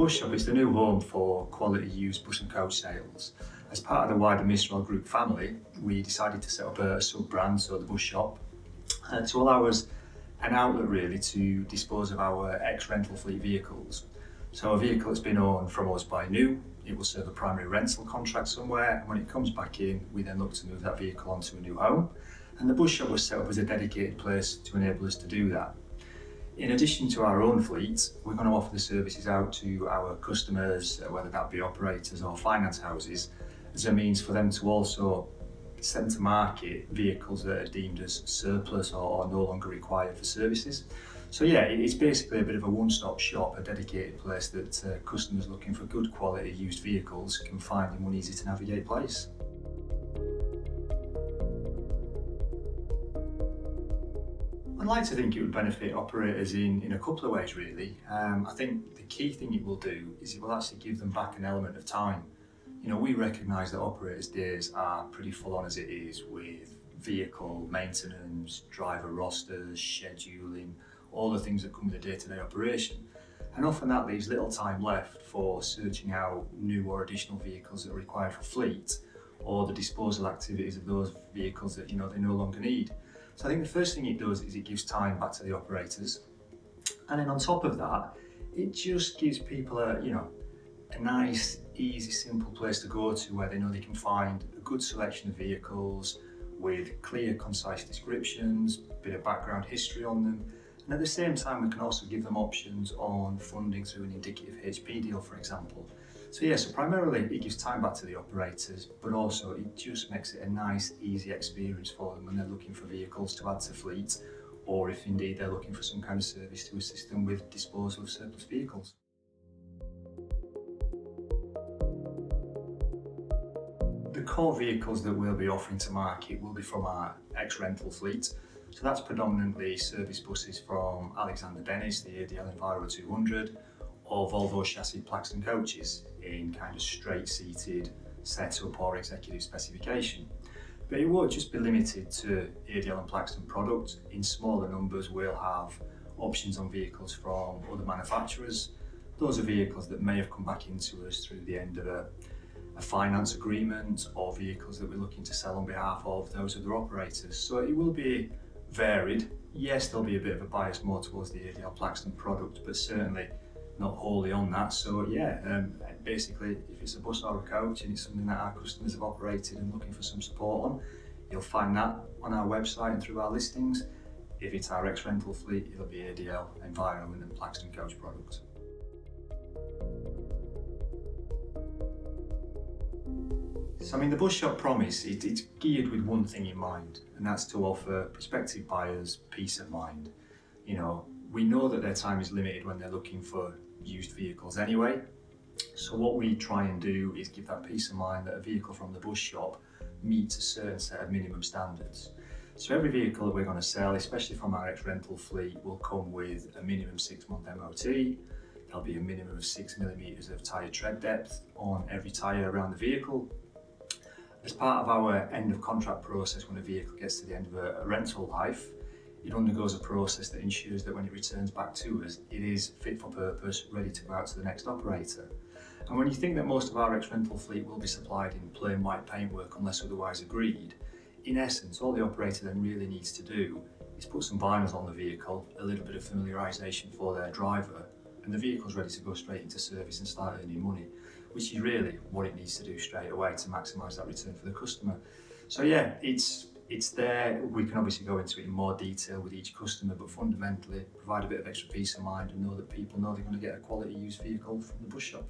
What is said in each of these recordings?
Bus Shop is the new home for quality used bus and coach sales. As part of the wider Mistral Group family, we decided to set up a sub-brand, so the Bus Shop, to allow us an outlet really to dispose of our ex-rental fleet vehicles. So a vehicle that's been owned from us by new, it will serve a primary rental contract somewhere, and when it comes back in, we then look to move that vehicle onto a new home. And the Bus Shop was set up as a dedicated place to enable us to do that. In addition to our own fleet, we're going to offer the services out to our customers, whether that be operators or finance houses, as a means for them to also send to market vehicles that are deemed as surplus or no longer required for services. So yeah, it's basically a bit of a one-stop shop, a dedicated place that customers looking for good quality used vehicles can find in one easy to navigate place. I'd like to think it would benefit operators in a couple of ways really. I think the key thing it will do is it will actually give them back an element of time. You know, we recognise that operators' days are pretty full on as it is, with vehicle maintenance, driver rosters, scheduling, all the things that come with a day-to-day operation. And often that leaves little time left for searching out new or additional vehicles that are required for fleet, or the disposal activities of those vehicles that they no longer need. So I think the first thing it does is it gives time back to the operators, and then on top of that, it just gives people a nice, easy, simple place to go to where they know they can find a good selection of vehicles with clear, concise descriptions, a bit of background history on them, and at the same time we can also give them options on funding through an indicative HP deal, for example. So primarily it gives time back to the operators, but also it just makes it a nice, easy experience for them when they're looking for vehicles to add to fleet, or if indeed they're looking for some kind of service to assist them with disposal of surplus vehicles. The core vehicles that we'll be offering to market will be from our ex-rental fleet. So that's predominantly service buses from Alexander Dennis, the ADL Enviro 200, or Volvo chassis Plaxton coaches in kind of straight-seated setup or executive specification. But it won't just be limited to ADL and Plaxton products. In smaller numbers, we'll have options on vehicles from other manufacturers. Those are vehicles that may have come back into us through the end of a finance agreement, or vehicles that we're looking to sell on behalf of those other operators. So it will be varied. Yes, there'll be a bit of a bias more towards the ADL Plaxton product, but certainly not wholly on that. So basically, if it's a bus or a coach and it's something that our customers have operated and looking for some support on, you'll find that on our website and through our listings. If it's our ex-rental fleet, it'll be ADL, Enviro and Plaxton coach products. So the Bus Shop promise, it's geared with one thing in mind, and that's to offer prospective buyers peace of mind. We know that their time is limited when they're looking for used vehicles anyway, so what we try and do is give that peace of mind that a vehicle from the Bus Shop meets a certain set of minimum standards. So every vehicle that we're going to sell, especially from our ex-rental fleet, will come with a minimum 6-month MOT. There'll be a minimum of 6mm of tyre tread depth on every tyre around the vehicle. As part of our end of contract process, when a vehicle gets to the end of a rental life, it undergoes a process that ensures that when it returns back to us, it is fit for purpose, ready to go out to the next operator. And when you think that most of our ex-rental fleet will be supplied in plain white paintwork unless otherwise agreed, in essence, all the operator then really needs to do is put some vinyls on the vehicle, a little bit of familiarisation for their driver, and the vehicle's ready to go straight into service and start earning money, which is really what it needs to do straight away to maximise that return for the customer. So it's there. We can obviously go into it in more detail with each customer, but fundamentally provide a bit of extra peace of mind and know that people know they're going to get a quality used vehicle from the Bus Shop.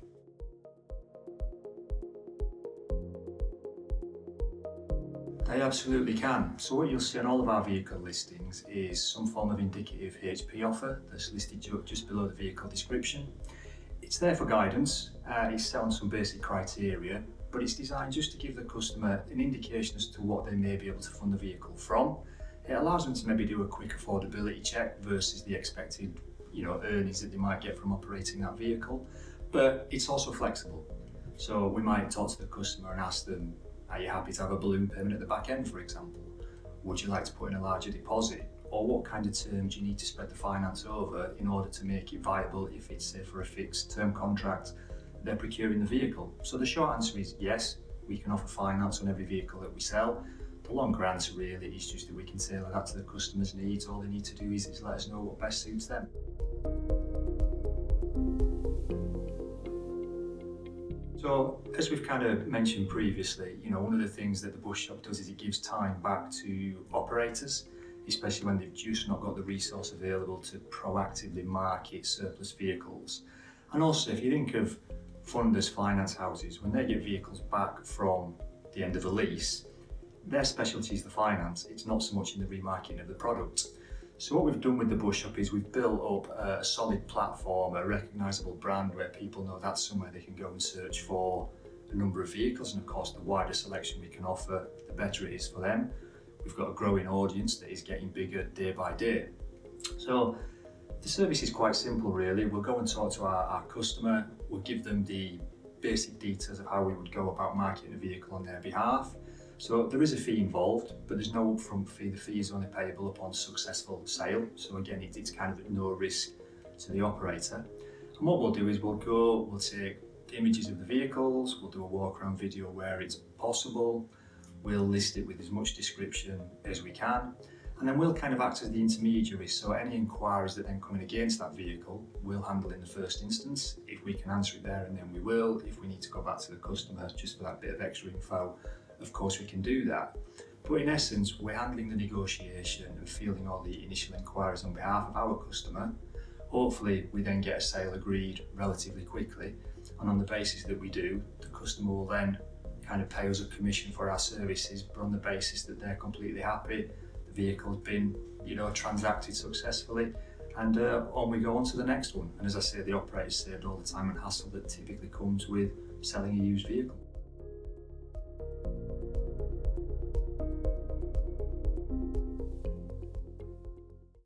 They absolutely can. So what you'll see on all of our vehicle listings is some form of indicative HP offer that's listed just below the vehicle description. It's there for guidance, it's set on some basic criteria, but it's designed just to give the customer an indication as to what they may be able to fund the vehicle from. It allows them to maybe do a quick affordability check versus the expected earnings that they might get from operating that vehicle, but it's also flexible. So we might talk to the customer and ask them, are you happy to have a balloon payment at the back end, for example? Would you like to put in a larger deposit? or what kind of term do you need to spread the finance over in order to make it viable if it's, say, for a fixed term contract, they're procuring the vehicle? So the short answer is yes, we can offer finance on every vehicle that we sell. The longer answer really is just that we can tailor that to the customer's needs. All they need to do is let us know what best suits them. So, as we've kind of mentioned previously, one of the things that the Bush Shop does is it gives time back to operators, especially when they've just not got the resource available to proactively market surplus vehicles. And also, if you think of funders, finance houses, when they get vehicles back from the end of the lease, their specialty is the finance. It's not so much in the remarketing of the product. So what we've done with the Bush Shop is we've built up a solid platform, a recognisable brand where people know that's somewhere they can go and search for a number of vehicles, and of course the wider selection we can offer, the better it is for them. We've got a growing audience that is getting bigger day by day. So the service is quite simple really. We'll go and talk to our customer, we'll give them the basic details of how we would go about marketing a vehicle on their behalf. So there is a fee involved, but there's no upfront fee. The fee is only payable upon successful sale. So again, it's kind of at no risk to the operator. And what we'll do is we'll take images of the vehicles, we'll do a walk around video where it's possible, we'll list it with as much description as we can, and then we'll kind of act as the intermediary. So any inquiries that then come in against that vehicle, we'll handle in the first instance. If we can answer it there and then we will. If we need to go back to the customer just for that bit of extra info, of course we can do that. But in essence, we're handling the negotiation and fielding all the initial inquiries on behalf of our customer. Hopefully we then get a sale agreed relatively quickly, and on the basis that we do, the customer will then kind of pay us a commission for our services, but on the basis that they're completely happy, the vehicle's been transacted successfully, and on we go on to the next one. And as I say, the operator's saved all the time and hassle that typically comes with selling a used vehicle.